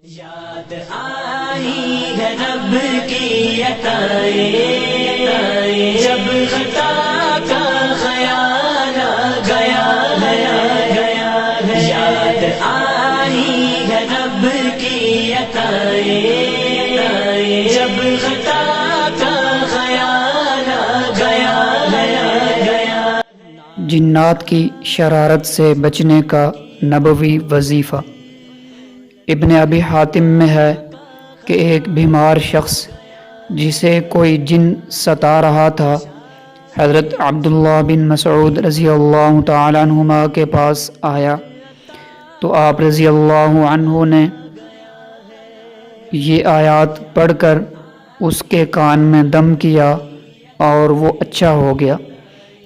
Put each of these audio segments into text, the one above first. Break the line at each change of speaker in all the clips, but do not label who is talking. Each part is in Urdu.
یاد آئی ہے رب کی عطائیں، جب خطا کا خیال گیا ہے، یاد آئی ہے رب کی عطائیں، جب خطا کا خیال گیا ہے۔
جنات کی شرارت سے بچنے کا نبوی وظیفہ۔ ابن ابی حاتم میں ہے کہ ایک بیمار شخص جسے کوئی جن ستا رہا تھا حضرت عبداللہ بن مسعود رضی اللہ تعالیٰ عنہما کے پاس آیا تو آپ رضی اللہ عنہ نے یہ آیات پڑھ کر اس کے کان میں دم کیا اور وہ اچھا ہو گیا۔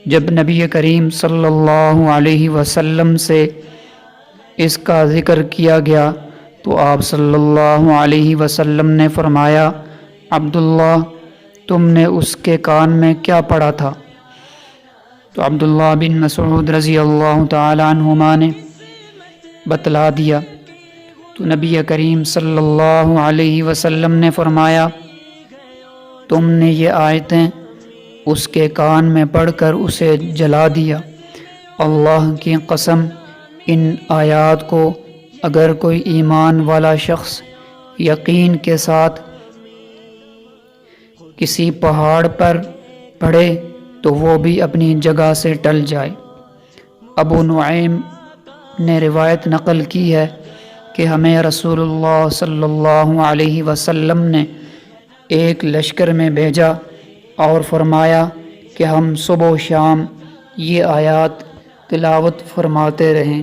جب نبی کریم صلی اللہ علیہ وسلم سے اس کا ذکر کیا گیا تو آپ صلی اللہ علیہ وسلم نے فرمایا، عبداللہ تم نے اس کے کان میں کیا پڑھا تھا؟ تو عبداللہ بن مسعود رضی اللہ تعالی عنہما نے بتلا دیا تو نبی کریم صلی اللہ علیہ وسلم نے فرمایا، تم نے یہ آیتیں اس کے کان میں پڑھ کر اسے جلا دیا۔ اللہ کی قسم ان آیات کو اگر کوئی ایمان والا شخص یقین کے ساتھ کسی پہاڑ پر پڑھے تو وہ بھی اپنی جگہ سے ٹل جائے۔ ابو نعیم نے روایت نقل کی ہے کہ ہمیں رسول اللہ صلی اللہ علیہ وسلم نے ایک لشکر میں بھیجا اور فرمایا کہ ہم صبح و شام یہ آیات تلاوت فرماتے رہیں،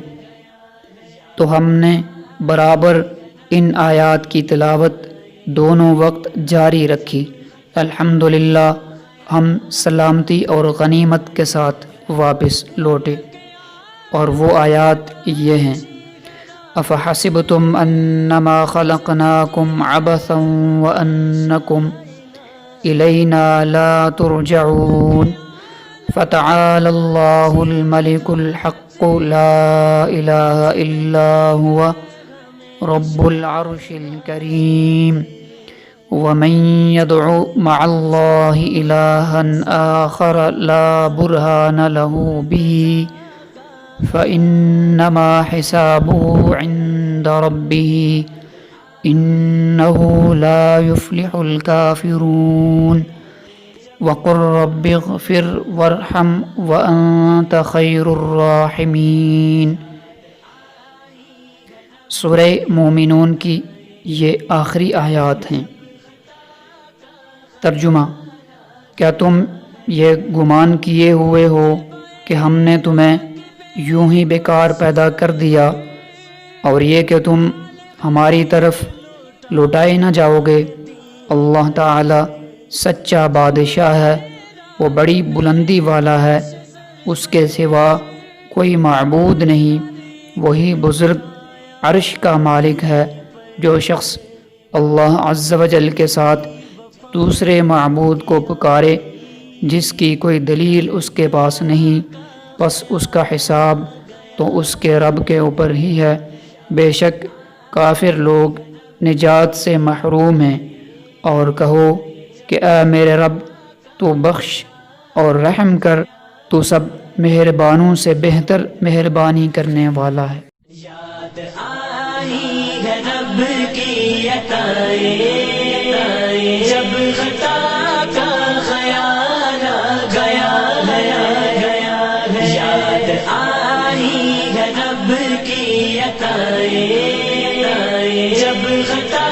تو ہم نے برابر ان آیات کی تلاوت دونوں وقت جاری رکھی۔ الحمدللہ ہم سلامتی اور غنیمت کے ساتھ واپس لوٹے، اور وہ آیات یہ ہیں، افحسبتم انما خلقناکم عبثا وانکم الینا لا ترجعون فتعالى الله الملك الحق لا إله إلا هو رب العرش الكريم ومن يدعو مع الله إلها آخر لا برهان له به فإنما حسابه عند ربه إنه لا يفلح الكافرون وَقُلْ رَبِّ اغْفِرْ وَارْحَمْ وَأَنْتَ خَيْرُ الرَّاحِمِينَ۔ سورہ مومنون کی یہ آخری آیات ہیں۔ ترجمہ: کیا تم یہ گمان کیے ہوئے ہو کہ ہم نے تمہیں یوں ہی بیکار پیدا کر دیا اور یہ کہ تم ہماری طرف لوٹائے نہ جاؤ گے؟ اللہ تعالی سچا بادشاہ ہے، وہ بڑی بلندی والا ہے، اس کے سوا کوئی معبود نہیں، وہی بزرگ عرش کا مالک ہے۔ جو شخص اللہ عز و جل کے ساتھ دوسرے معبود کو پکارے جس کی کوئی دلیل اس کے پاس نہیں، پس اس کا حساب تو اس کے رب کے اوپر ہی ہے۔ بے شک کافر لوگ نجات سے محروم ہیں، اور کہو کہ اے میرے رب تو بخش اور رحم کر، تو سب مہربانوں سے بہتر مہربانی کرنے والا ہے۔
یاد آئی ہے رب کی عطائیں، جب خطا کا خیال گیا ہے، یاد آئی ہے رب کی عطائیں، جب خطا